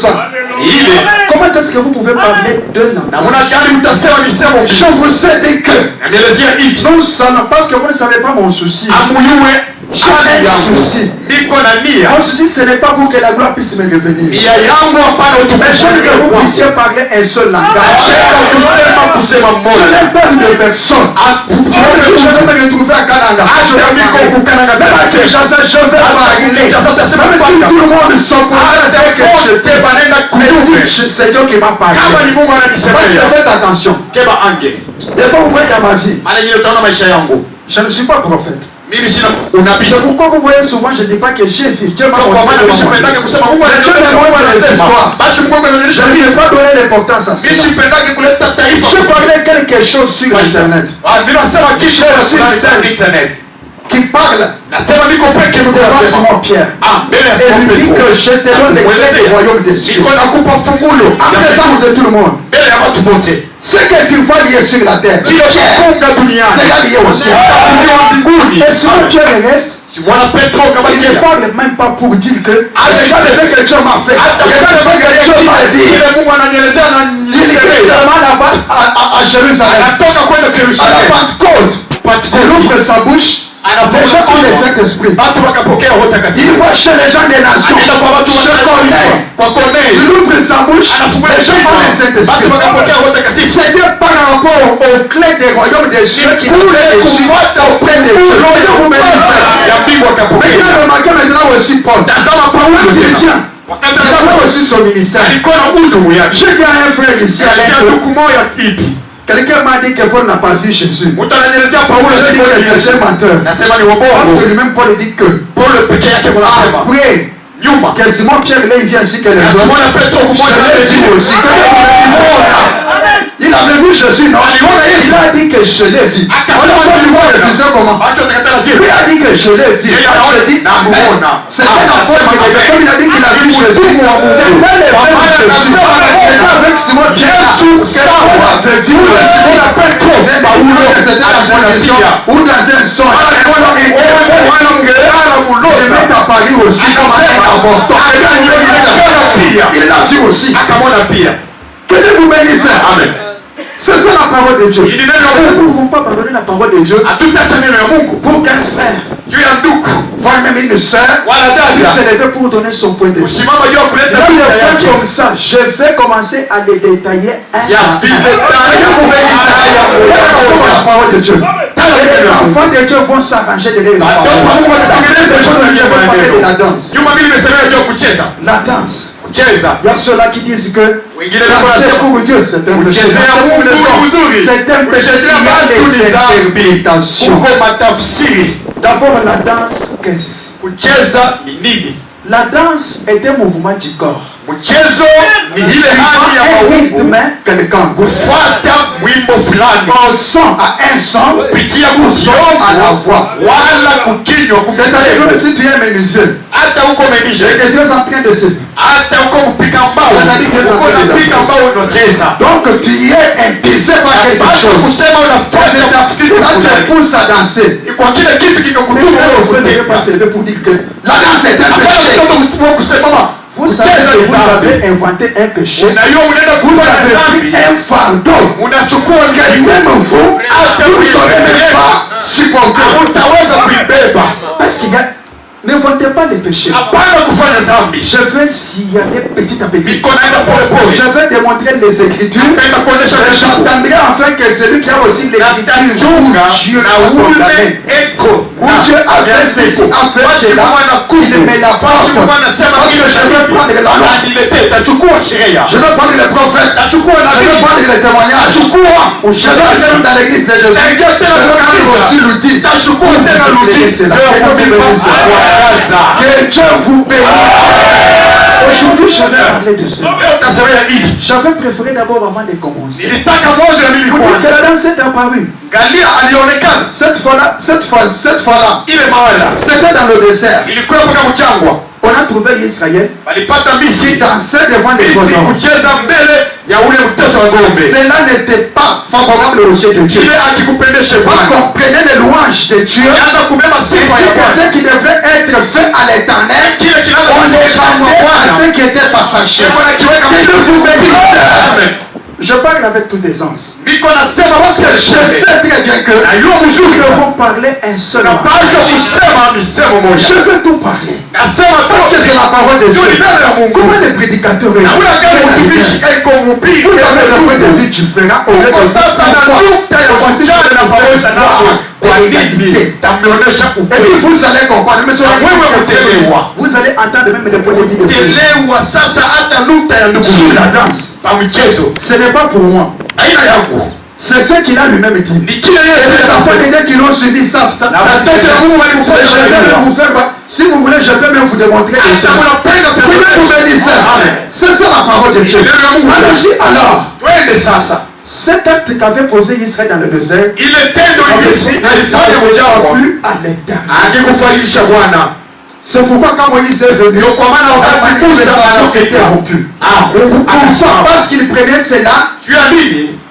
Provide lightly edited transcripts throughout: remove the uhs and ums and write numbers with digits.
personne. Comment est-ce que vous pouvez parler d'un enfant? Je vous ai dit que non seulement parce que vous ne savez pas mon souci. J'ai un souci. Mon souci, ce n'est pas pour que la gloire puisse me revenir. Mais je veux que vous puissiez parler un seul langage. Je n'ai pas de personne. Je vais me retrouver à Canada. Je vais parler. Même si tout le monde s'oppose que je t'ai parlé, mais si c'est Dieu qui m'a parlé. Faites attention. Des fois, vous voyez dans ma vie, je ne suis pas prophète. C'est pourquoi vous voyez souvent, je ne dis pas que j'ai vu. Dieu m'a montré. Je ne lui ai pas donné l'importance à ça. Je parlais quelque chose sur Internet. Qui parle devant Simon Pierre. Et lui dit que je te donne les clés du royaume des cieux. En présence de tout le monde. Ce que tu vois lié sur la terre, c'est là lié au ciel. Et Simon Pierre reste. Il ne parle même pas pour dire que regardez ce que Dieu m'a fait. Regardez ce que Dieu m'a dit. Il est tellement là-bas à Jérusalem. À la Pentecôte. Il ouvre sa bouche. Les gens ont le Saint-Esprit. Il va chez les gens des nations. Je connais. Il ouvre sa bouche. Les gens ont le Saint-Esprit. C'est Dieu par rapport aux clés des royaumes des cieux qui nous les auprès des cieux. Mais il a remarqué maintenant aussi Paul. Où il vient. Il a aussi son ministère. J'ai bien un frère ici à l'Inde. Quelqu'un m'a dit que Paul n'a pas vu Jésus. Paul est un menteur. Parce que lui-même Paul dit que après que Simon Pierre il vient ici que les hommes. Je l'ai dit aussi. Il avait vu Jésus, non? Il a dit que je l'ai vu. On a dit comment? Il a dit que je l'ai vu. Je dis, c'est un enfant comme il a dit qu'il a vu Jésus. C'est pas les vrais Jésus. C'est pas avec Simon Pierre. On avait vu. On appelle trop. C'était dans une vision ou dans un son. Il met à Paris aussi comme un important. Il l'a vu aussi. Que Dieu vous bénisse. Amen. C'est ça la parole de Dieu. Nous ne pouvons pas pardonner la parole de Dieu pour qu'un frère, voire même une soeur, puisse s'élever pour donner son point de vue. Comme ça, je vais commencer à les détailler la parole de Dieu. Les enfants de Dieu vont s'arranger de la danse. La danse. Il y a ceux-là qui disent que danser pour Dieu, c'est un péché. C'est un péché qui a des interprétations. D'abord, la danse, qu'est-ce? La danse est un mouvement du corps. À un son, à la voix. C'est-à-dire que si tu es menuisier, et que Dieu est en train de se donc tu es impulsé par quelque chose. Ça te pousse à danser. Mais vous ne pas se lever pour dire que la danse est un péché. Vous savez que vous avez inventé un péché. Vous avez pris un fardeau. Même vous, vous ne saurez même pas supporter. Parce qu'il y a... N'inventez pas les péchés. Je vais s'y aller petit à petit. Je vais démontrer les Écritures. Et j'entendrai enfin que celui qui a aussi l'Écriture Dieu où Dieu a fait ceci, a fait cela, il me l'apporte. Parce que je veux prendre la loi. Je veux prendre les prophètes. Je veux prendre les témoignages. Je veux aller dans l'église de Jésus. Je veux prendre aussi l'outil. Que Dieu vous bénisse. Aujourd'hui, je vais parler de ça. J'avais préféré d'abord avant de commencer. Pour que la danse est apparue. Cette fois-là, c'était dans le désert. On a trouvé Israël qui dansait devant des idoles. cela n'était pas favorable aux yeux de Dieu. Parce qu'on prenait les louanges de Dieu, ce qui devait être fait à l'éternel, on les vendait à ceux qui étaient passagers. Je parle avec toute aisance. Parce que je sais très bien que nous devons parler un seul mot. Je veux tout parler. Parce que c'est la parole de Dieu. Comment les prédicateurs vous avez le point de vue différent au lieu et puis vous allez comprendre. Vous allez entendre même les points de vue de Dieu. Ce n'est pas pour moi. C'est ce qu'il a lui-même dit. C'est qui l'ont suivi ça. Si vous voulez, je peux même vous démontrer. C'est ça la parole de Dieu. Allons-y alors. Cet acte qu'avait posé Israël dans le désert, il était plus à l'éternel. C'est pourquoi quand Moïse est venu, était rompu. Parce qu'il prenait cela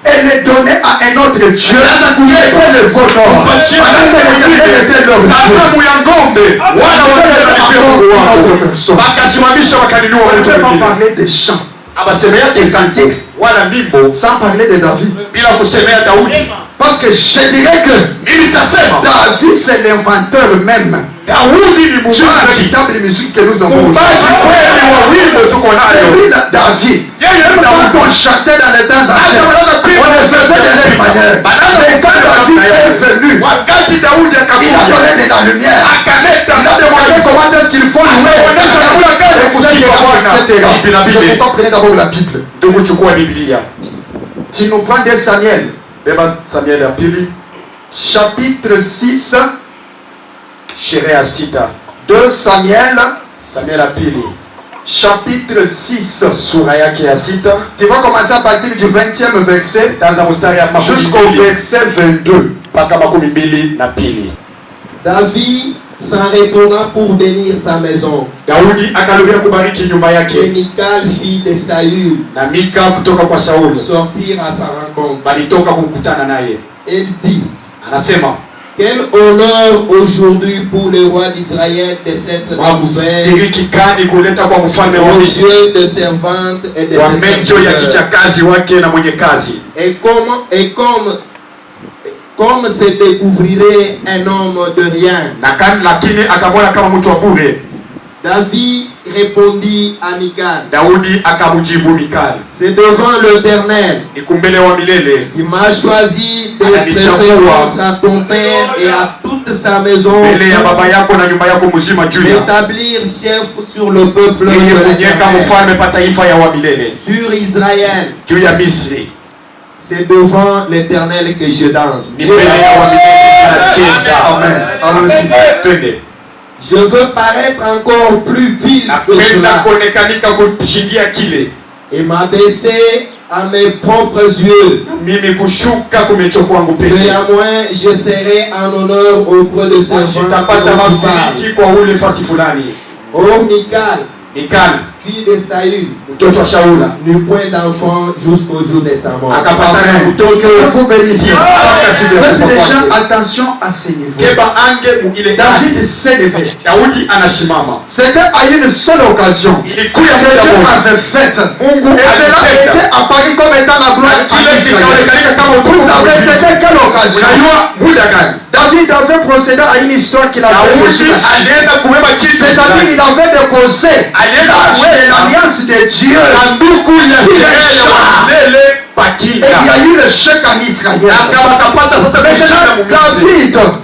et les donnait à un autre Dieu qui était le veau d'or. On ne peut pas parler des chants, des cantiques, sans parler de David. Parce que je dirais que David c'est l'inventeur même d'une véritable musique que nous avons. C'est lui David. Quand on chantait dans les temps anciens, on le faisait de la même manière. Mais quand David est venu, il a donné de la lumière. Il a demandé comment est-ce qu'il faut louer. Je vous comprenez d'abord la Bible. Tu nous prends des Samuel. Chapitre 6. 2 Samuel. Chapitre 6. Tu vas commencer à partir du 20e verset jusqu'au verset 22. David s'en retourna pour bénir sa maison. Et Michal, fille de Saül, sortir à sa rencontre. Elle dit: quel honneur aujourd'hui pour le roi d'Israël de s'être découvert aux yeux de servantes et de ses serviteurs. Et comme se découvrirait un homme de rien. David répondit à Michal: c'est devant l'Éternel qui m'a choisi de préférence à ton père et à toute sa maison, d'établir chef sur le peuple de l'Éternel, sur Israël. C'est devant l'Éternel que je danse. Je veux paraître encore plus vil que cela et m'abaisser à mes propres yeux. Néanmoins, je serai en honneur auprès de ce genre. Oh Michal, fille de Saül, n'eut point d'enfant jusqu'au jour de sa mort. Faites déjà attention à ces niveaux. David s'est levé. C'était à une seule occasion que Dieu avait faite. Et cela était apparu comme étant la gloire d'Israël. Vous savez, c'était quelle occasion? David avait procédé à une histoire qu'il avait reçue. C'est-à-dire qu'il avait déposé l'arche de l'alliance de Dieu sur les champs. Et il y a eu le chèque en Israël.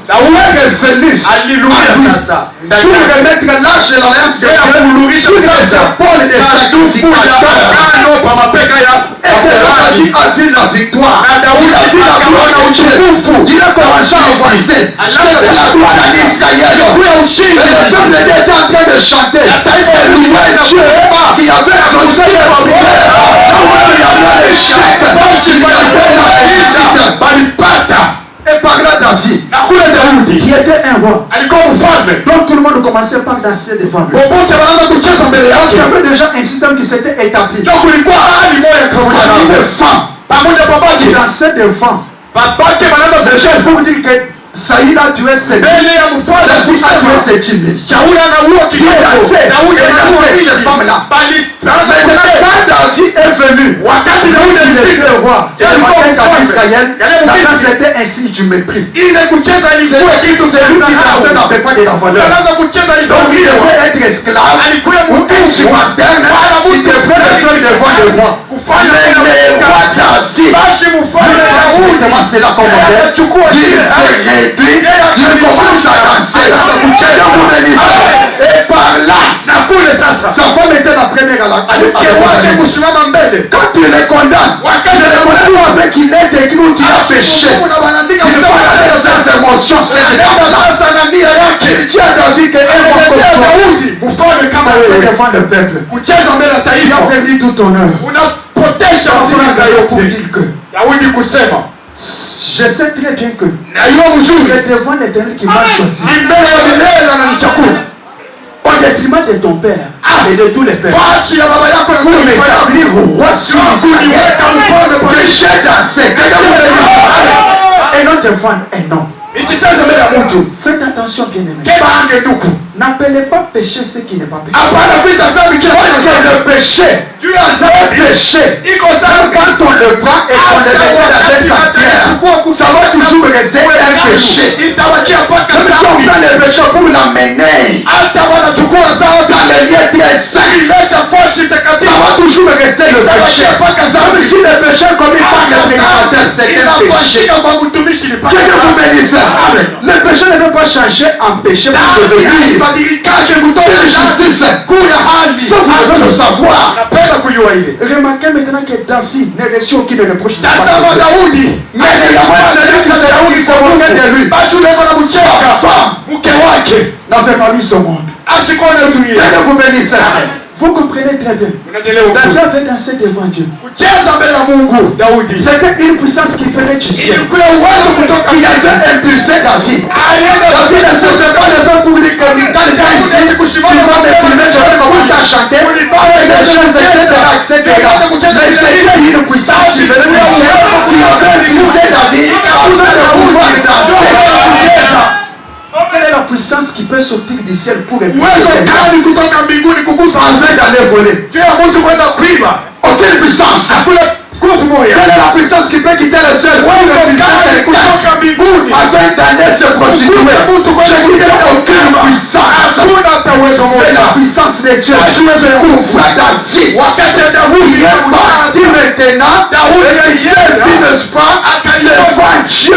David est venu pour remettre l'arche de l'alliance de Dieu sur les épaules des sacrificateurs. Et David a vu la victoire. Il a vu la gloire de Dieu. Il a commencé à avancer. C'est la gloire d'Israël. Et le peuple était en train de chanter. Et louer Dieu qui avait annoncé les prières. Il y avait le chèque. Et par là David, qui était un roi, donc tout le monde commençait par danser devant lui. Parce qu'il y avait déjà un système qui s'était établi. David de femmes. Qui dansaient devant. Déjà, il faut vous dire que Saïd a tué ses fils. Ses djinns. Ces femmes-là. Maintenant, quand David est venu, il était le roi. Israël, la place était ainsi du mépris. Celui qui dansait n'avait pas de la valeur. Donc il devrait être esclave ou un subalterne. Il devrait être devant le roi. Mais le roi David, c'est la commandée, il s'est réduit, il commence à danser. Et par là, sa femme était la première à la quand tu les condamnes, tu les condamnes avec qu'il est écrit ou qu'il a péché. Il faut garder ses émotions, ses émotions. Il dit à David qu'elle va défendre le peuple. Il a prévu tout honneur. Pour dire que je sais très bien que c'est devant l'Éternel qui m'a choisi. Au détriment de ton père et de tous les pères. Pour m'établir roi sur Israël. Que j'ai dansé. Et non défendre un homme. Faites attention, bien-aimés. N'appelez pas péché ce qui n'est pas péché. Parce que le péché, c'est péché. Quand on le prend et qu'on le met dans sa terre, ça va toujours rester un péché. Même si on prend le péché pour l'amener dans les lieux très saints, ça va toujours rester le péché. Même si le péché commis par le prédicateur, c'est un péché. Que Dieu vous bénisse. Le péché ne peut pas changer en péché pour devenir justice. Ça vous devez le savoir. Remarquez maintenant que David n'a reçu aucune reproche. Mais c'est la celui qui s'est moqué de lui. Sa femme n'avait pas vu ce monde. Que Dieu vous bénisse. Vous comprenez très bien. David avait dansé devant Dieu. C'était une puissance qui venait du ciel. Qui avait impulsé David. David ne se fait pas le temps pour lui communiquer ici. Il va m'exprimer, je vais commencer à chanter. Et les choses etc. Mais c'était une puissance qui venait du ciel. Qui avait impulsé David. Afin de pouvoir danser. Quelle est la puissance qui peut sortir du ciel pour être afin d'aller voler? Aucune puissance. Quelle est la puissance qui peut quitter le ciel pour afin d'aller se prostituer? Je dis aucune puissance. Mais la puissance de Dieu ouvre David. Il est parti maintenant. Et il s'est vu, n'est-ce pas, devant Dieu.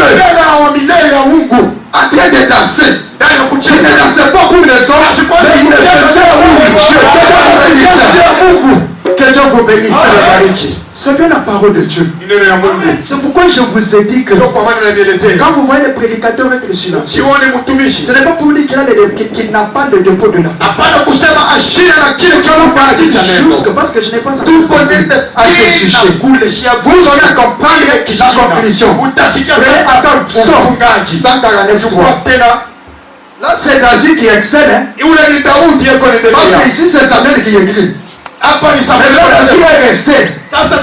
En train de danser. Il ne dansait pas pour les hommes, mais il ne faisait pour Dieu. Que Dieu vous bénisse. C'est bien la parole de Dieu. C'est pourquoi je vous ai dit que quand vous voyez les prédicateurs être silencieux, ce n'est pas pour dire qu'il n'a pas de dépôt de la parole. Juste parce que je n'ai pas à ce sujet. Vous allez comprendre la conclusion. Prenez attendre psaume 149. Là c'est David qui excelle. Parce que ici c'est Samuel qui écrit. Mais là David est resté. Il n'a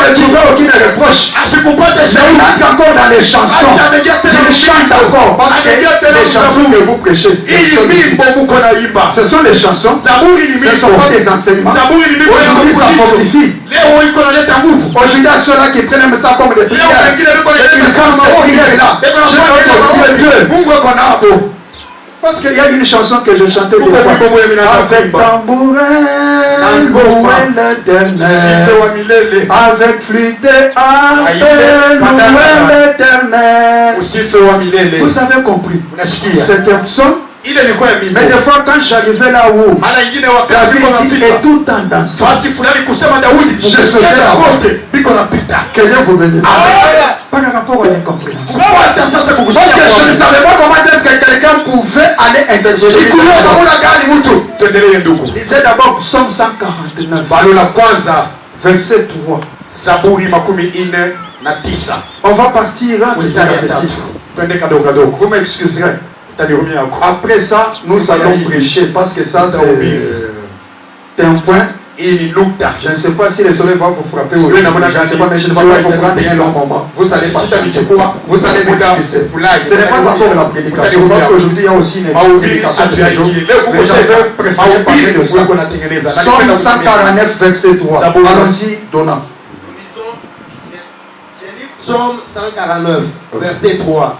retrouvé aucune reproche. Mais il entre encore dans les chansons. Il chante encore. Parce que les chansons que vous prêchez, ce sont les chansons. Ce ne sont pas des enseignements. Aujourd'hui ça fortifie. Aujourd'hui ceux-là qui prennent même ça comme des prières. Ils font ces prières-là. Je veux Dieu. Parce qu'il y a une chanson que je chantais des fois. Avec tambourin, louez l'Éternel. Avec flûte et harpe, louez l'Éternel. Vous avez compris. C'était un psaume. Mais des fois quand j'arrivais là où David dit et tout en dansant, je sautais la route. Que Dieu vous bénisse. Par rapport à l'incompréhension. Parce que je ne savais pas comment est-ce que quelqu'un pouvait aller intervenir. Lisez d'abord Psaume 149. Verset 3. On va partir vous m'excuserez. Après ça, nous allons prêcher parce que ça c'est un point Je ne sais pas si le soleil va vous frapper ou non. Je ne sais pas, mais je ne vais pas vous prendre un long moment. Vous allez pas changer. Vous allez m'excuser. Ce n'est pas encore la prédication. Parce qu'aujourd'hui, il y a aussi une prédication de ce jour. Mais j'avais préféré parler de ça. Somme 149, verset 3. Allons-y, Donna. Psaume 149, verset 3.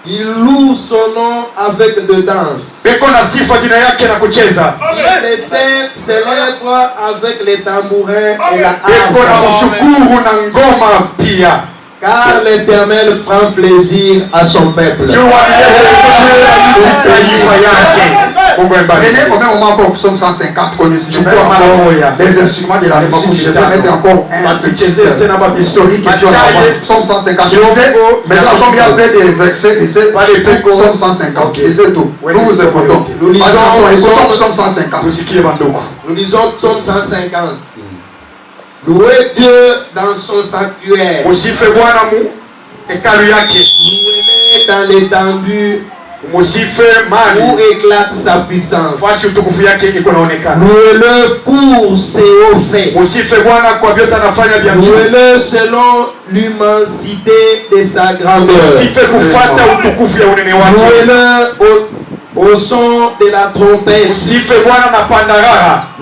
Il loue son nom avec de danse. Il les célèbre avec les tambourins et la harpe. Car l'Éternel prend plaisir à son peuple. Venez au même moment encore Psaume 150 connu. Les instruments de la musique. Je vais mettre encore un historique Psaume 150. Maintenant, comme il y avait des versets, Psaume 150. C'est tout. Nous vous écoutons. Nous lisons Psaume 150. Nous lisons Psaume 150. Louez Dieu dans son sanctuaire. Louez-le dans l'étendue où éclate sa puissance. Louez-le pour ses hauts faits. Louez-le selon l'immensité de sa grandeur. Louez-le au son de la trompette.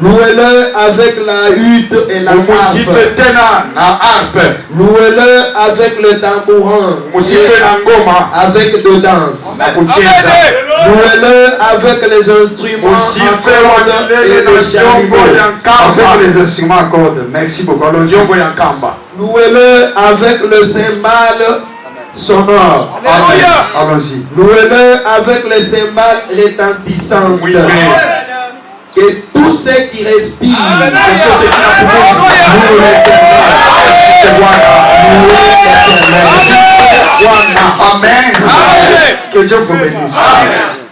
Louez-le avec la hutte et la harpe. Louez-le avec le tambourin. Avec de danse. Louez-le avec les instruments à cordes et les chariots. Avec les instruments à cordes. Merci beaucoup. Louez-le avec le cymbale sonore. Allons-y. Louez-le avec les cymbales retentissantes. Que tous ceux qui respirent Amen. Que Dieu vous bénisse.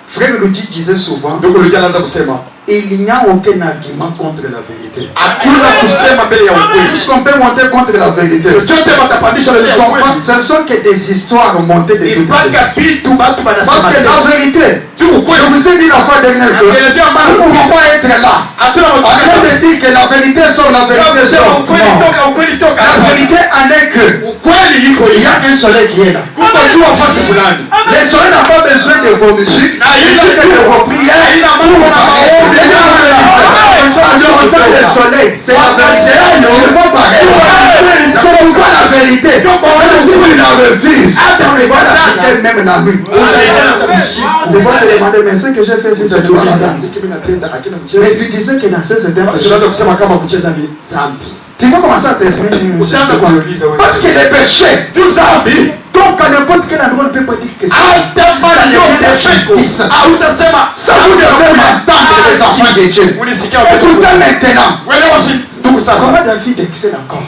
Frère Ludi disait souvent, il n'y a aucun argument contre la vérité. Puisqu'on peut monter contre la vérité, ce ne sont que des histoires montées de toutes pièces. Parce que la vérité, je vous ai dit la fois dernière que nous ne pouvons pas être là. Arrêtez de dire que la vérité sort, la vérité sort. La vérité en est que il y a un soleil qui est là. Le soleil n'a pas besoin de vos musiques, de vos prières. Le soleil, c'est la vérité. Ils ne vont pas rêver. C'est pourquoi la vérité. Si vous l'avez vu, voilà, même la rue. Je vais te demander, mais ce que j'ai fait, c'est cette loi. Mais tu disais que dans ce c'était tu vas commencer à t'exprimer. Parce que les péchés, donc à n'importe quel endroit, on ne peut pas dire que c'est justice. Ça vous devez m'entendre, les enfants de Dieu. Et pourtant maintenant, comment David excelle encore?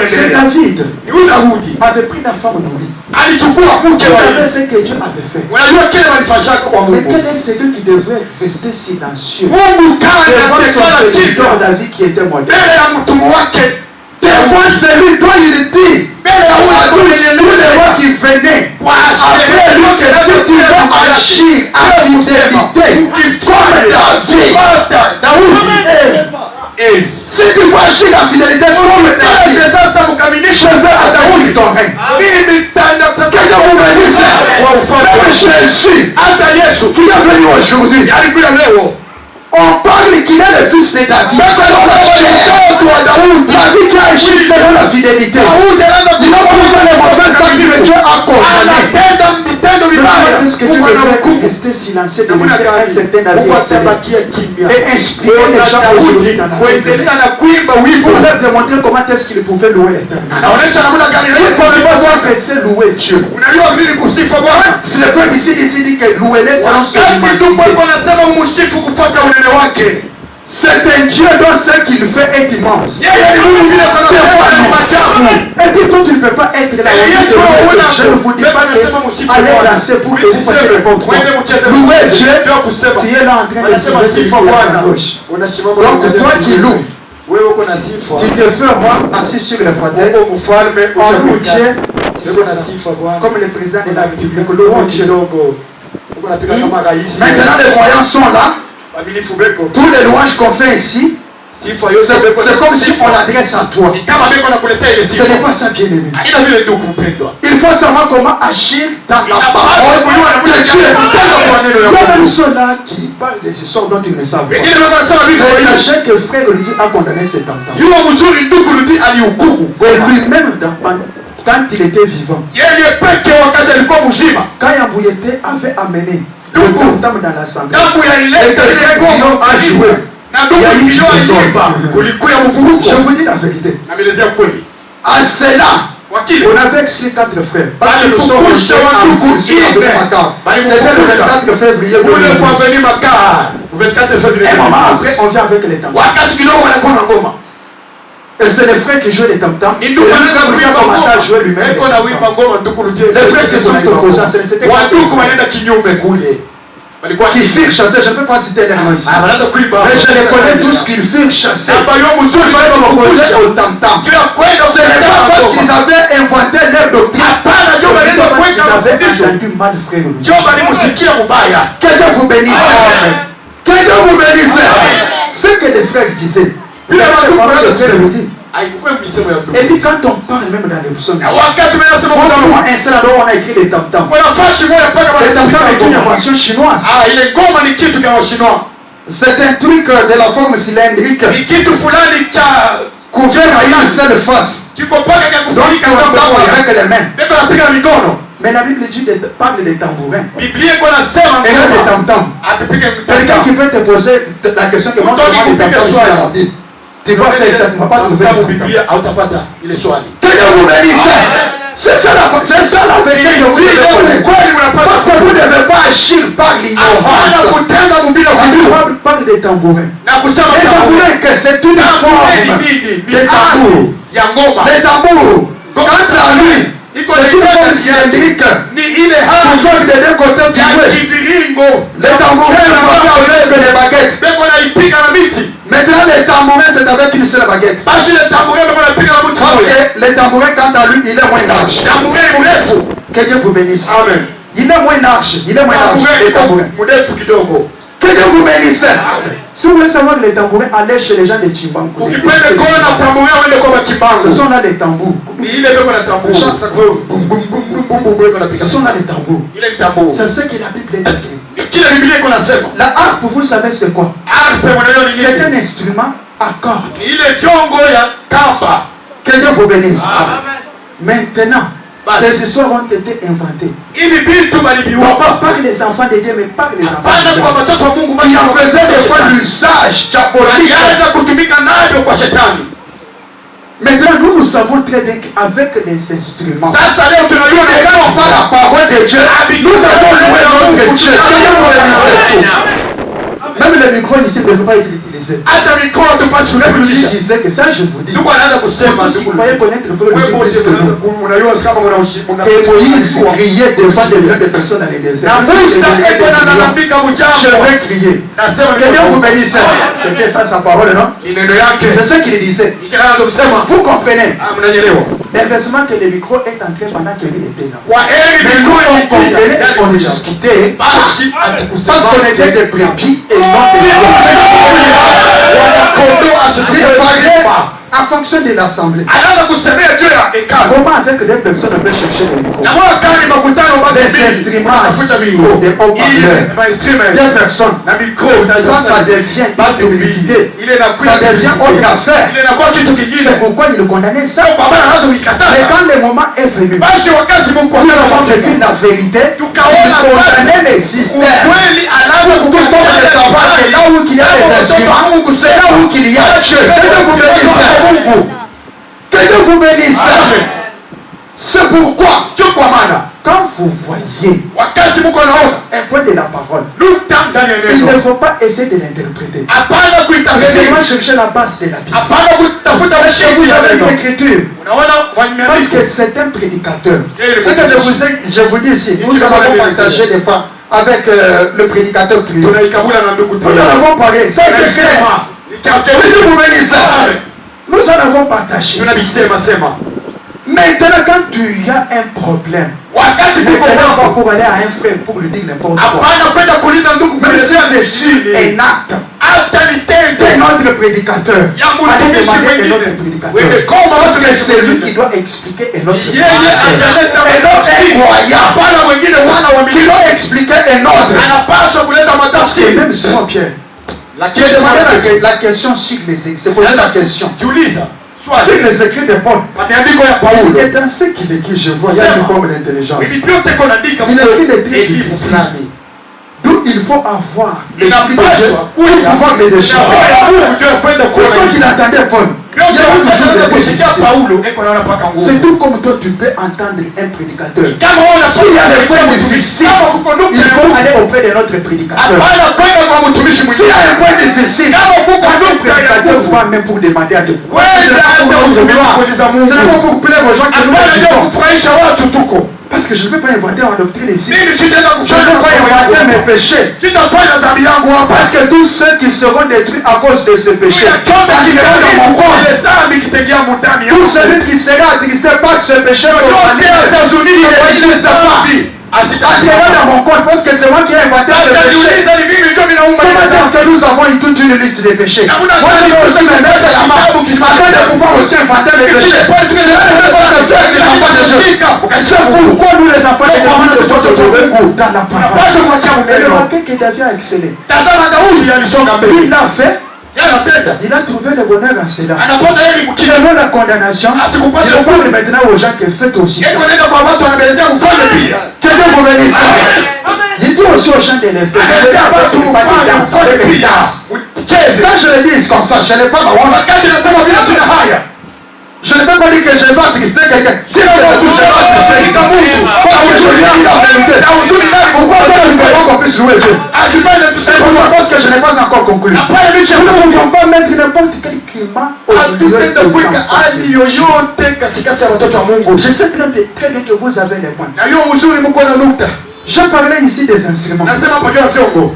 C'est David avait pris la femme nourrie. Il savait ce que Dieu avait fait. Mais quel est celui qui devrait rester silencieux devant son serviteur David qui était modèle? Devant celui dont il dit à tous les rois qui venaient après lui que si tu veux agir à fidélité comme David, si tu veux agir à fidélité comme David, je veux à David ton règne. Que Dieu vous bénisse. Même Jésus qui est venu aujourd'hui, on parle qu'il est le fils de David. David qui a agi selon la fidélité. Il a prouvé les mauvaises actes que Dieu a condamnées. Est-ce que tu veux rester silencieux de laisser un certain David et inspirer les gens aujourd'hui dans la vie? Pour leur démontrer comment est-ce qu'ils pouvaient louer l'Éternel. Il faut voir que c'est louer Dieu. Si le frère ici dit que louer-les selon son immensité. C'est un Dieu dont ce qu'il fait est immense. Et puis toi tu ne peux pas être là. Je ne vous dis pas que allez danser pour que vous fassiez le contrôle. Louez Dieu, tu es là en train de se à la gauche. Donc toi qui loues, tu te fais voir assis sur le fauteuil, on loue Dieu, comme le président de la République, louons Dieu. Maintenant les moyens sont là. Tous les louanges qu'on fait ici, c'est comme si on l'adresse à toi. Ce n'est pas ça, bien aimé. Il faut savoir comment agir dans la parole de Dieu. Il y a même ceux-là qui parlent des histoires dont ils ne savent pas. Mais sachez que le frère Olivier a condamné cet enfant. Et lui-même, quand il était vivant, quand Yambouyeté avait amené le tam-tam dans l'assemblée, et que les gens a joué, il y a eu je vous dis la vérité. À cela, on avait expliqué 4 frères. Parce que nous sommes le 24 février. Et maman, après, on vient avec les tam-tams. Et c'est les frères qui jouent les tam-tams. Et le frère qui a commencé à jouer lui-même. Les frères se sont opposés. C'était qui firent chasser, je ne peux pas citer les noms ici. Mais je les connais tous qu'ils firent chasser. Ils sont opposés au tam-tam. Ce n'est pas parce qu'ils avaient inventé leur doctrine. Ils avaient entendu mal, frère. Que Dieu vous bénisse. Que Dieu vous bénisse. Ce que les frères disaient. Et puis quand on parle même dans les psaumes, on a écrit les tam-tams. Les tam-tams est une invention chinoise. C'est un truc de la forme cylindrique couvert à une seule face. Donc on peut avec les mains. Mais la Bible dit parle des tambourins et non des tam-tams. Quelqu'un qui peut te poser la question que moi je des tam-tams ici dans la Bible. Tu vas faire ça, tu ne vas pas trouver. Que Dieu vous bénisse. C'est ça la vérité. Parce que vous ne devez pas agir par l'ignorance. On parle des tambourins. Les tambourins, c'est une forme de tambour. Les tambours, quant à lui, c'est une forme cylindrique. Toujours des deux côtés du jouet. Les tambourins ne sont pas avec des baguettes. Maintenant, les tambourins, c'est avec une seule baguette. Parce que les tambourins, quant à lui, il est moins large. Que Dieu vous bénisse. Amen. Il est moins large. Les tambourins. Que Dieu vous bénisse. Si vous voulez savoir les tambourins, allez chez les gens de Chimbangu. Ce sont là les tambours. Ce sont là les tambours. C'est ce que la Bible dit. La harpe, vous savez c'est quoi? C'est un instrument à cordes. Que Dieu vous bénisse. Maintenant, ces histoires ont été inventées. Pas par les enfants de Dieu, mais par les enfants de Dieu. Qui en faisaient des fois l'usage diabolique. Maintenant, nous savons très bien qu'avec les instruments, qui n'ont pas la parole de Dieu, nous avons loué notre Dieu. Même le micro ici ne peut pas être utilisé. Même lui disait que ça, je vous dis. Vous croyez connaître le frère de Christ que nous. Et Moïse criait devant des personnes dans les déserts. Je vais crier. Que Dieu vous bénisse. C'était ça sa parole, non? C'est ce qu'il disait. Vous comprenez? Heureusement que le micro est entré pendant que lui était là. Mais nous, on comprenait, on discutait. Parce qu'on était des brebis et non des en fonction de l'assemblée. Comment avec des personnes on peut chercher des micros? Des instruments, des haut-parleurs, des personnes. Ça devient une publicité. Ça devient autre affaire. C'est pourquoi il condamnait ça. Mais quand le moment est venu, nous avons vécu la vérité, il condamnait les systèmes. Tout comme les enfants, c'est là où il y a les instruments, c'est là où il y a Dieu. Que Dieu vous bénisse. C'est pourquoi, quand vous voyez un point de la parole, il ne faut pas essayer de l'interpréter. Vraiment chercher la base de la Bible. Est-ce que vous avez une écriture? Parce que c'est un prédicateur. Ce que je vous dis ici, nous avons partagé des fois avec le prédicateur Trio. Nous en avons parlé. Ça c'est clair. Que Dieu vous bénisse. Nous en avons partagé. Maintenant, quand tu as un problème, wakati Ne niko t'élève pas hapo pour aller à un frère pour lui dire n'importe quoi. hapana kwenda kuuliza ndugu Mais kuelezea si c'est nini un acte hata de vitendo notre prédicateur. ya Allez mtumishi demander de notre mwingine prédicateur. wewe koma Parce watu que c'est lui qui mwingine doit expliquer un autre yeye ataleta un autre incroyable. hapana mwingine wana wa Qui miliki doit expliquer un autre. anapaswa kuleta C'est matafsiri même Simon Pierre. lakini J'ai demandé la question sur les écrits. C'est posé la question. jiuliza Sur swali les écrits de Paul. maandiko ya Paulo Et dans ce qu'il écrit, je vois, il y a une forme d'intelligence. hivi vyote kunaandika Il écrit des trucs elimu difficiles. fulani D'où il faut avoir l'esprit de Dieu inapaswa pour pouvoir les déchirer. kuja kwenda Pour ceux qui kuona l'entendaient, Paul, il y a toujours des kusikia difficiles. Paulo eko naona paka C'est nguvu tout comme toi, tu peux entendre un prédicateur. kama wewe S'il y a des points unafanya difficiles, kama kuko ndugu il faut ya aller auprès de notre prédicateur. hapana kwenda kwa mtumishi S'il y a mwingine un point difficile, kama kuko le ndugu ya prédicateur nguvu va même pour demander à Dieu. wewe hata mtumishi kuuliza Ce Mungu n'est pas pour plaire aux gens qui nous hapana ndio disent. kufurahisha watu tuko Parce que je ne peux pas inventer en doctrine ici. mimi sitaenda Je ne peux pas inventer mes péchés. sitafanya dhambi yangu hapa Parce que tous ceux qui seront détruits à cause de ce péché, chombe dans mon corps, kile dhambi kitegea mundani tout celui qui sera attristé par ce péché, yote atazunini ile dhambi attira dans mon corps, parce que c'est moi qui ai inventé ce péché. atajiuliza ni mimi ndio ninaumba ile Comment est-ce dhambi que nous avons eu toute une liste de péchés? Moi, je veux aussi me mettre la main, afin de pouvoir aussi inventer les péchés. Cela ne peut pas se faire des enfants de Dieu. C'est pourquoi nous, les enfants de Dieu, nous sommes dans la parole. Et remarquez que David a excellé. tazama Daudi alisonga mbele Il l'a fait, yanapenda il a trouvé le bonheur en cela. anapata heri Qui mkile donne la condamnation, il parle maintenant aux gens qui faites aussi ça. eko nenda kwa watu wanabelezea mfalme pia Que Dieu vous bénisse. Il dit aussi aux gens de les faire. anabelezea watu mfalme mfalme pia ucheze Quand je le dis comme ça, je n'ai pas ma honte. wakati nasema bila sina haya Je ne peux pas dire que je vais attrister quelqu'un. Si Sina je kwa vais kusema attrister Mungu parce que je lui ai dit la vérité. Pourquoi toi tu ne veux pas qu'on puisse louer Dieu? asipende C'est tuseme pourquoi parce que je n'ai pas encore conclu. hapana mimi Nous ne sio pouvons pas mettre n'importe quel climat au milieu des hatutenda kuweka enfants. hali yoyote katikati ya watoto wa Mungu Je sais très bien que vous avez les points. na hiyo uzuri mko na nukta Je parlais ici des instruments. nasema hapa juu ya vyombo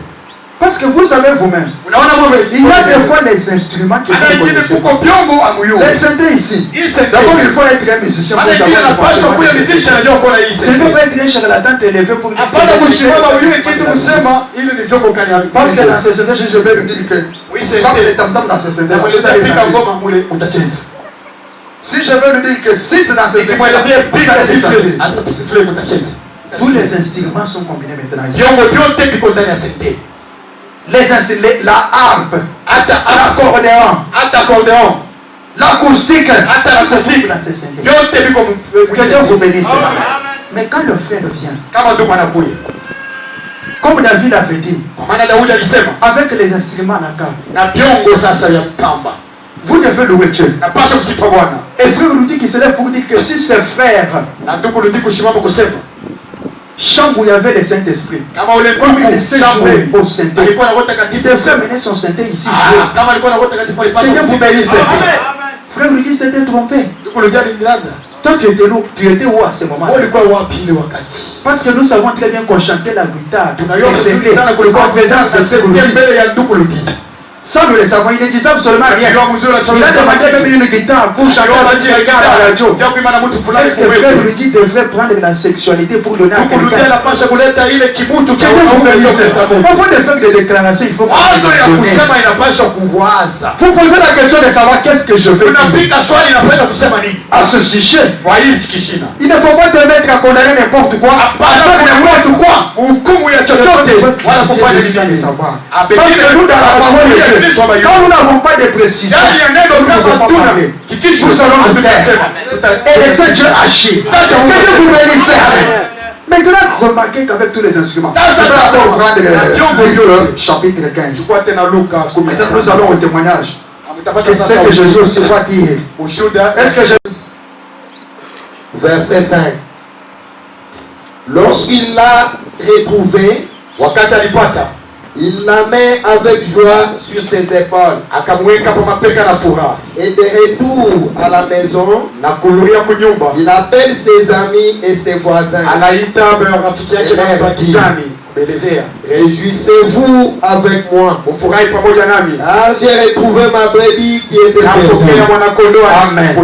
Parce que vous savez vous-même, unaona il y a des wewe fois des instruments qui ana sont ingine connaissés. kuko vyombo amuyu Les synthés ici. hii sente D'abord, il faut être un musicien pour ana ingine savoir anapaswa kuya miziki anajua kuona hii Je ne peux sente pas être un charlatan élevé pour hapana kusimama uyue kitu kusema ili ni vyombo kani Parce que dans ce synthé, je vais lui dire que oui quand les sente tam-tams dans ce synthé, namwelezea pika ngoma mule utacheza si je veux lui dire que siffle dans ce synthé, ikimwelezea pika sifle hata tusifle utacheza tous les instruments sont combinés maintenant. vyombo vyote viko ndani ya sente La harpe, hata l'accordéon, hata accordeon l'acoustique, hata tout se acoustique trouve dans ce synthé. vyote viko Que Dieu vous bénisse. Mais quand le frère vient, kama ndugu anakuja comme David avait dit, kwa maana Daudi alisema avec les instruments à la carte, na vyombo sasa ya mpamba vous devez louer Dieu. napaswa kusifa Bwana Et frère nous dit qu'il se lève pour dire que si ses frères, na ndugu ndio kusimama kusema chambre où il y avait le Saint-Esprit, kama ule comme il ndugu sait Samuel jouer au synthé, alikuwa na roho il takatifu devait mener son synthé ici. kama alikuwa na roho takatifu Que alipaswa Dieu vous bénisse. Amen. Frère nous dit c'était trompé. ndugu ndio Milanda Toi tu étais où à ce moment? wewe ulikuwa wapi ile wakati Parce que nous savons très bien qu'on chantait la guitare. tunaiona vizuri sana kulikuwa En présence de ce kusikia mbele ya ndugu Ludi Ça nous le savons, il ne disait absolument rien. Il a demandé même une guitare pour chanter à la radio. Est-ce que frère lui dit devrait prendre la sexualité pour donner à quelqu'un? Avant de faire des déclarations, il faut vous poser la question de savoir qu'est-ce que je veux dire. À ce sujet, il ne faut pas te mettre à condamner n'importe quoi, à faire n'importe quoi. Parce que nous, dans la parole de Dieu, quand nous n'avons pas de précision, nous ne pouvons pas parler. Nous allons nous taire et laisser Dieu agir. Que Dieu vous bénisse. Maintenant, remarquez qu'avec tous les instruments, c'est pas pour prendre le chapitre 15. Maintenant, nous allons au témoignage. Et c'est ce que Jésus aussi va dire. Est-ce que Jésus... Verset 5. Lorsqu'il l'a retrouvé, il la met avec joie sur ses épaules. Et de retour à la maison, il appelle ses amis et ses voisins. Réjouissez-vous avec moi, car j'ai retrouvé ma brebis qui était perdue. Amen.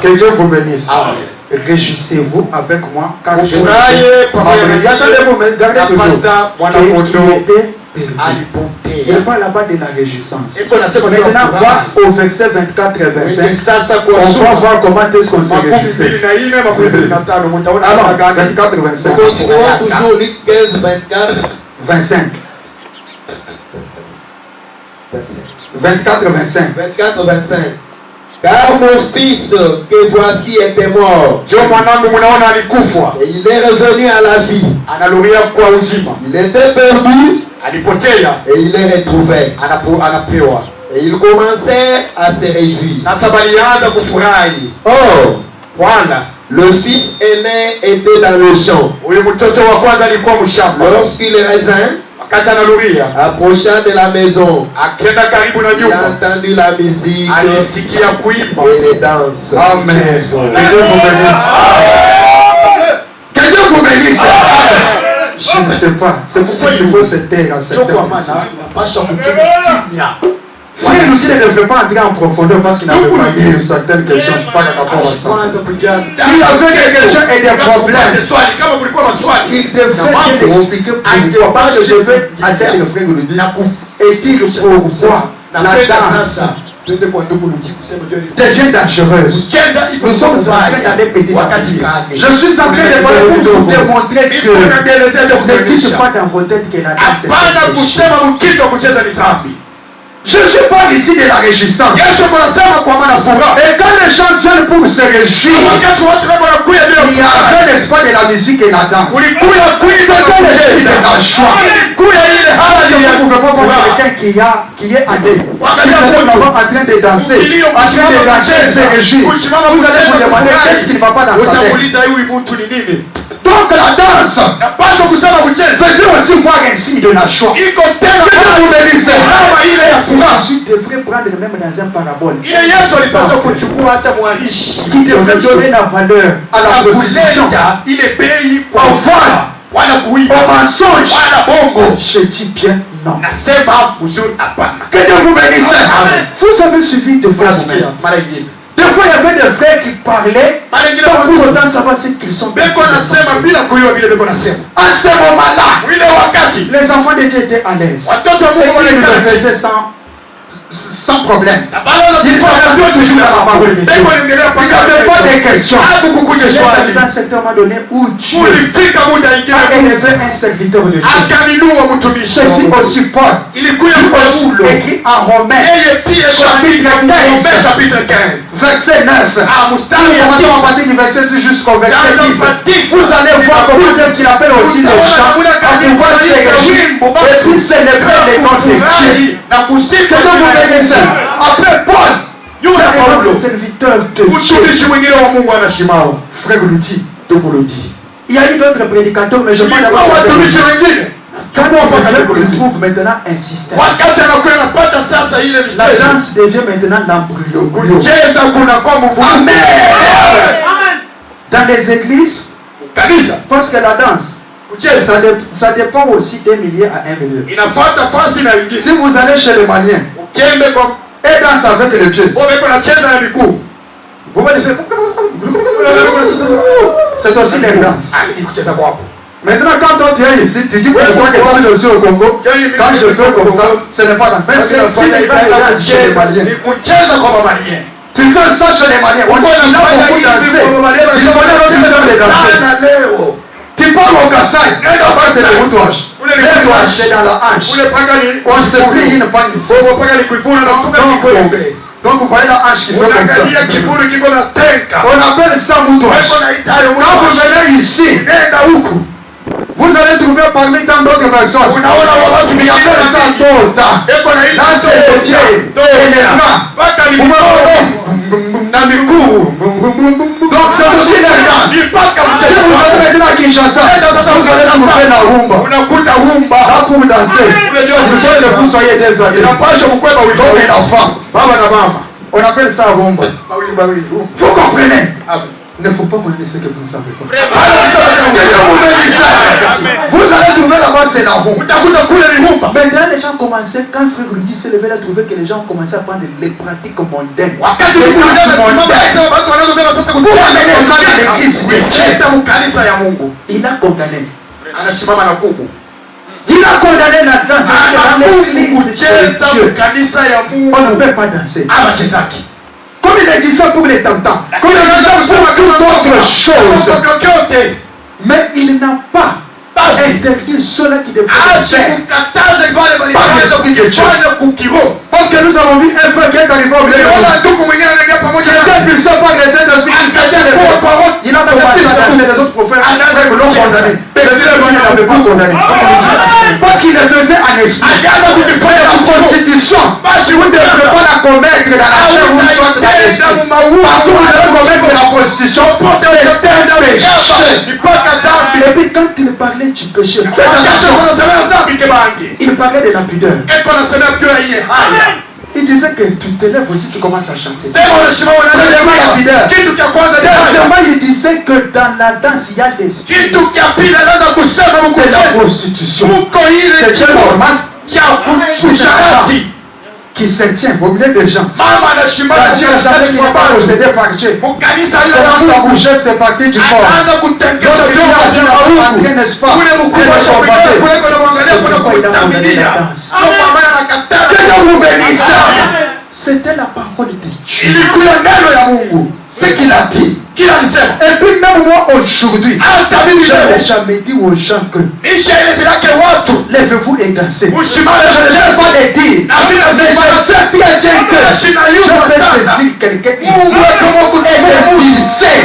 Que Dieu vous bénisse. Amen. réjouissez-vous avec moi quand je Attendez, il parle là-bas de la réjouissance. Maintenant, va au verset 24 et 25. On va voir comment est-ce qu'on se réjouissait. Alors, 24 et 25. Continuons toujours Luc 15, 24. 25. 24 et 25. 24, 25. Car mon fils que voici était mort. Et il est revenu à la vie. Il était perdu. Et il est retrouvé. Et il commençait à se réjouir. Or, le fils aîné était dans le champ. Lorsqu'il revint, approcha de la maison, il a entendu la musique et les danses. Amen. Que Dieu vous bénisse. Je ne sais pas. C'est pourquoi il faut se taire à cette heure. Frère, nous ne devons pas entrer en profondeur parce qu'il n'avait pas dit certaines questions. Je ne sais pas par rapport à ça. S'il y avait des questions et des problèmes, il devrait bien expliquer pourquoi. Parce que je vais attendre le frère de dire et dire pourquoi la danse devient dangereuse. Nous sommes en train d'aller petit à petit. Je suis en train de parler pour vous démontrer que ne dites pas dans vos têtes que la danse est dangereuse. Je suis pas ici de la réjouissance. Et quand les gens viennent pour se réjouir, il y a un espoir de la musique et la danse. C'est un esprit de la joie. Vous ne pouvez pas voir quelqu'un qui est allé. Qui est en train de danser, se réjouir. Vous allez vous demander qu'est-ce qui ne va pas dans sa tête. Donc la danse faisait aussi voir un signe de la joie. Je devrais prendre le même dans un parabole. Qui devrait donner la valeur à la prostitution, au vol, au mensonge. Je dis bien non. Que Dieu vous bénisse. Vous avez suivi de frères. Des fois, il y avait des frères qui parlaient sans pour autant savoir ce qu'ils sont. À ce moment-là, les enfants de Dieu étaient à l'aise. Et ils le faisaient sans problème. Il faut toujours dans la parole de Dieu. Il n'y avait pas de questions. Il y a un certain moment donné où Dieu a élevé un serviteur de Dieu. Ce qui aussi Paul écrit en Romains chapitre 15 verset 9. On va partir du verset 6 jusqu'au verset 10. Vous allez voir comment est-ce qu'il appelle aussi les gens à pouvoir se réjouir et puis célébrer les noms de Dieu. Après Paul, le serviteur de Dieu, frère Goulouti. Il y a eu d'autres prédicateurs, mais je parle d'abord. Quand on trouve maintenant un système, la danse devient maintenant l'embryo. Amen. Dans les églises, parce que la danse, ça dépend aussi des milliers à 1 million. Si vous allez chez les Maliens et danse avec les pieds, vous allez faire. C'est aussi des danses. Maintenant, quand on vient ici, tu dis pourquoi que quand je suis au Congo, quand je fais comme ça, ce n'est pas dans. Mais c'est chez les Maliens. Tu fais ça chez les Maliens. On a beaucoup dansé. Ils ont les danser. Tu parles au Kassai. Là-bas, c'est le routouage. Le routouage, c'est dans la hanche. On se plie une panne ici. Donc vous voyez la hanche qui fait comme ça. On appelle ça moutouage. Quand vous venez ici, vous allez trouver parmi tant d'autres personnes. Il y a ça Tota. Là c'est le pied et les bras. Donc c'est aussi des danses. Si vous allez maintenant à Kinshasa, vous allez trouver la rumba. Là pour danser. Il faut que vous soyez des adultes. Donc un enfant. On appelle ça rumba. Vous comprenez? Il ne faut pas qu'on dise ce que vous ne savez pas. Vous allez trouver là-bas, c'est la rumba. Maintenant, les gens commençaient, quand Frère Rudy s'est levé, il a trouvé que les gens commençaient à prendre les pratiques mondaines. amener ça dans l'église de Dieu. Leta mkanisa ya Mungu. Il a condamné. Anasimama na kubu. Il a condamné la danse dans l'église kucheza de Dieu. mkanisa ya Mungu. On ne peut pas danser. Abachezaki. Comme il a dit ça pour les tentants. Comme il a dit ça pour toute autre chose. Mais il n'a pas interdit ceux-là qui devaient faire. Parce que nous avons vu un frère qui est arrivé au milieu de nous. Il était expulsé par les Saint-Esprit. Il a commencé à danser les autres prophètes. Frères l'ont condamné. Mais le Dieu il n'avait pas condamné. Parce qu'il le faisait en esprit. La prostitution, vous ne devrez pas la commettre dans la chair ou soit dans l'esprit. Parce que vous allez commettre la prostitution, c'est un péché. Et puis quand il parlait du péché, il parlait de la pudeur. Il disait que tu te lèves aussi, tu commences à chanter. Premièrement, la pudeur. Deuxièmement, il disait que dans la danse, il y a l'esprit de la prostitution. C'est normal qui se tient au milieu des gens. Dieu n'est pas possédé par Dieu. Commence à bouger ses parties du corps. Lorsque Dieu a dit la rentrée, n'est-ce pas? Que Dieu vous bénisse. C'était la parole de Dieu. Ce qu'il a dit. Et puis même moi aujourd'hui, je n'ai jamais dit aux gens que lèvez-vous et dansez. Je ne sais pas les dire. Mais je sais bien que je vais saisir quelqu'un ici et le glisser,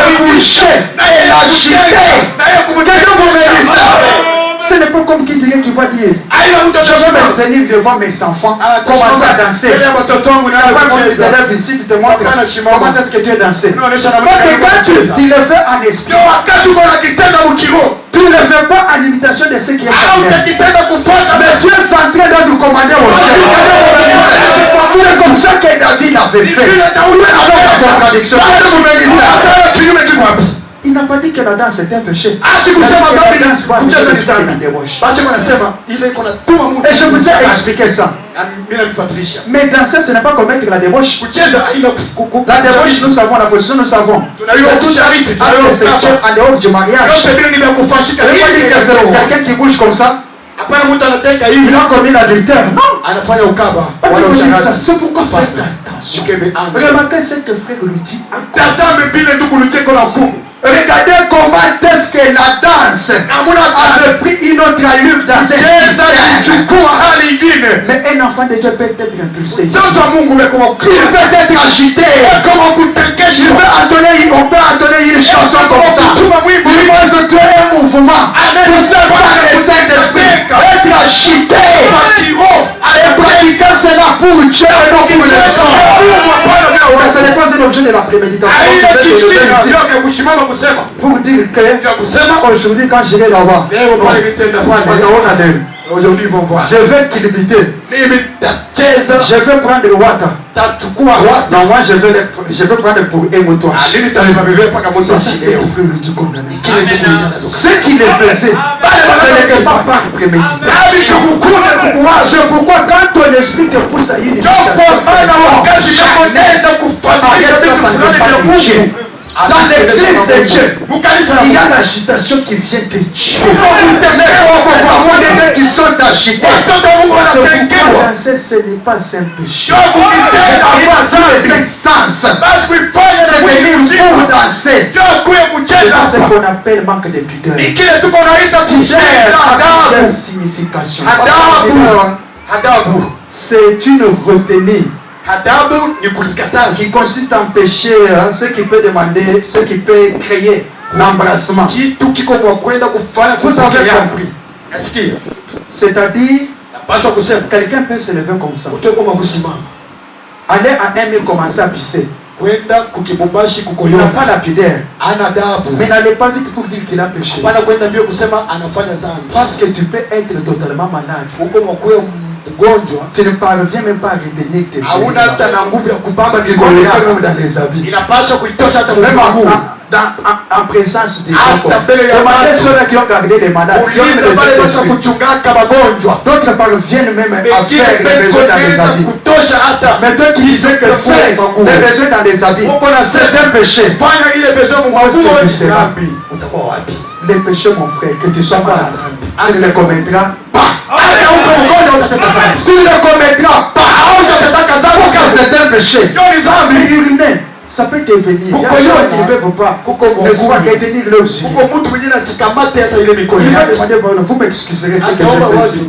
le boucher et l'agiter. Quelqu'un vous bénisse. Ce n'est pas comme qui dirait qu'il va dire je vais m'abstenir devant mes enfants, commencer à danser. Après, quand les élèves ici, tu te montres comment est-ce que tu es dansé. Parce que quand tu le fais en esprit, tu ne le fais pas en imitation de ce qui est charnel. Mais tu es centré dans nous commander au ciel. C'est comme ça que David avait fait. Avec la contradiction. Il n'a pas dit que la danse était un péché. Et je vous ai expliqué ça. Mais danser, ce n'est pas commettre la débauche. La débauche, nous savons, la position, nous savons. C'est tout sexuel en dehors du mariage. C'est quelqu'un qui bouge comme ça. Il a commis l'adultère. Non. C'est pourquoi faire attention. Remarquez ce que frère lui dit. Regardez comment est-ce que la danse avait pris une autre allure dans cette histoire. Mais un enfant de Dieu peut être impulsé. Il peut être agité. On peut entonner une chanson comme ça. Il faut créer un mouvement. Pour ça, par le Saint-Esprit, être agité. Et pratiquer cela pour Dieu et non pour les hommes. Ce n'est pas un objet de la préméditation. Pour dire que aujourd'hui quand j'irai là-bas, aujourd'hui ils vont voir. Je vais qu'il limiter. Je vais prendre le water. Non, moi je vais prendre pour un moto. Ce qu'il faisait, ce n'était pas par préméditation. C'est pourquoi quand ton esprit te pousse à une dans l'église de Dieu, il y a l'agitation qui vient de Dieu. Les qui sont agités. Danser, ce n'est pas un péché. Avoir tous les 5 sens. C'est venir pour danser. C'est ce qu'on appelle manque de pudeur. Signification. C'est une retenue. Qui consiste en péché, ce qui peut demander, ce qui peut créer l'embrassement. Vous avez compris. C'est-à-dire, quelqu'un peut se lever comme ça. Aller à un mur, commencer à pisser. Il n'a pas la pudeur. Mais n'allez pas vite pour dire qu'il a péché. Parce que tu peux être totalement malade. Tu ne parviens même pas à retenir tes péchés. Dans les habits. en présence des gens. Demandez ceux qui ont gardé les mandats. D'autres parviennent même à faire les besoins dans les habits. Mais toi qui disais que faire les besoins dans les habits, c'est un péché. Les péchés, mon frère, que tu sois pas, tu ne les commettras pas. Tu ne les commettras pas. Parce que c'est un péché. Uriner, ça peut devenir. Il y a des gens qui ne peuvent pas. Ne pas retenir leurs yeux. Vous m'excuserez ce que je fais ici.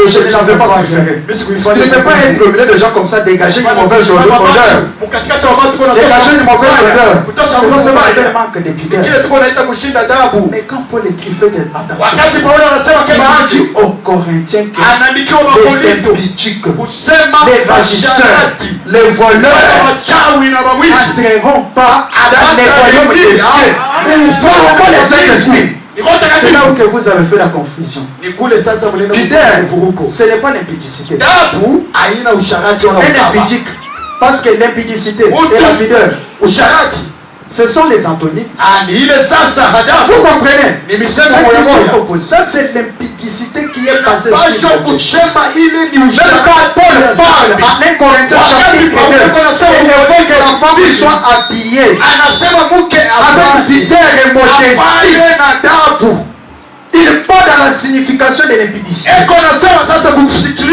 Je n'avais pas préféré. Tu ne peux pas être au milieu de gens comme ça, dégager une mauvaise odeur. Dégager une mauvaise odeur. C'est seulement un manque de pudeur. Mais quand Paul écrivait des attentions, il dit aux Corinthiens que les impudiques, les ravisseurs, les voleurs n'entreront pas dans les royaumes des cieux. Nous ne ferons pas les Saint-Esprit. C'est là où que vous avez fait la confusion. Pudeur, ce n'est pas l'impudicité. Un impudique, parce que l'impudicité et la pudeur, ce sont les antonymes. Vous comprenez? Ça, c'est l'impudicité qui est basée sur le péché. Même quand Paul parle à 1 Corinthiens chapitre 2, il veut que la femme soit habillée avec pudeur et modestie. Il part dans la signification de l'impudicité.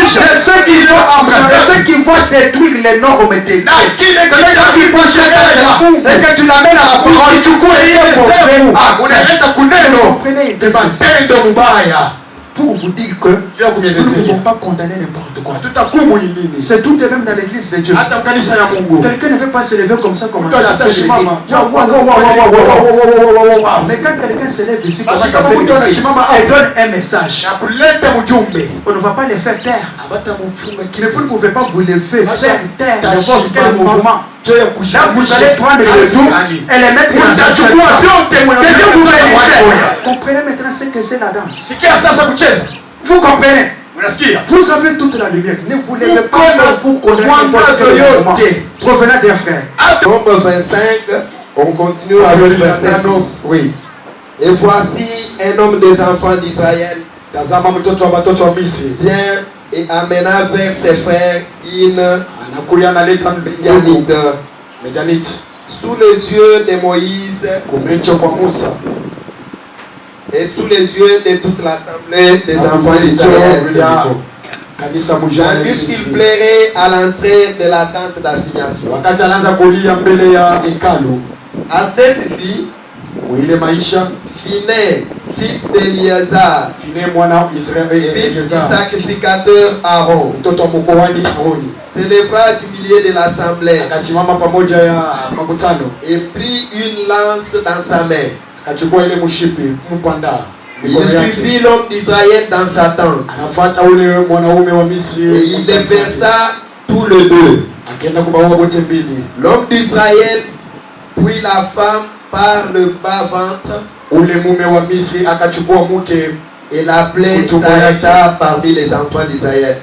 C'est ceux qui vont embrasser, ceux qui vont détruire les normes de Dieu. C'est ceux qui vont chercher là et que tu l'amènes à la parole. Tu pour vous dire que nous ne pouvons pas condamner n'importe quoi. C'est tout de même dans l'église de Dieu. Quelqu'un ne peut pas se lever comme ça, comme ça. Mais quand quelqu'un se lève ici, et donne un message, on ne va pas les faire taire. Mais vous ne pouvez pas vous lever, faire taire n'importe quel mouvement. Là, vous allez prendre le dos et les mettre dans un seul temps. Comprenez maintenant ce que c'est la danse. Vous comprenez? Vous avez toute la lumière. Ne vous levez pas pour connaître provenant des frères. Nombre 25, on continue avec le verset 6. Oui. Et voici un homme des enfants d'Israël vient et amena vers ses frères une Médianite sous les yeux de Moïse et sous les yeux de toute l'assemblée des enfants d'Israël. Tandis qu'il plairait à l'entrée de la tente d'assignation. À cette fille, Phiné, fils d'Éléazar, fils du sacrificateur Aaron, s'éleva du milieu de l'assemblée et prit une lance dans sa main. Il suivit l'homme d'Israël dans sa tente et il les versa tous les deux. L'homme d'Israël puis la femme par le bas ventre et la plaie s'arrêta parmi les enfants d'Israël.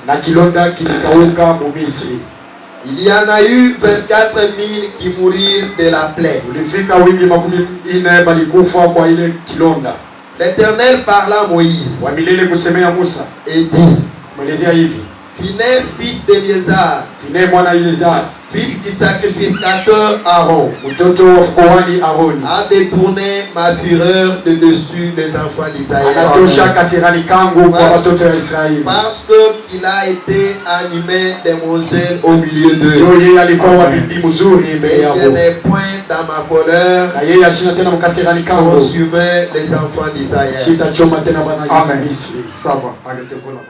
Il y en a eu 24 000 qui mourirent de la plaie. L'Éternel parla à Moïse et dit: Phiné, fils d'Éléazar, fils du sacrificateur Aaron, a détourné ma fureur de dessus les enfants d'Israël. Parce qu'il a été animé de mon zèle au milieu d'eux. Mais je n'ai point dans ma colère consumé les enfants d'Israël. Amen. Ça va, arrêtez-vous là.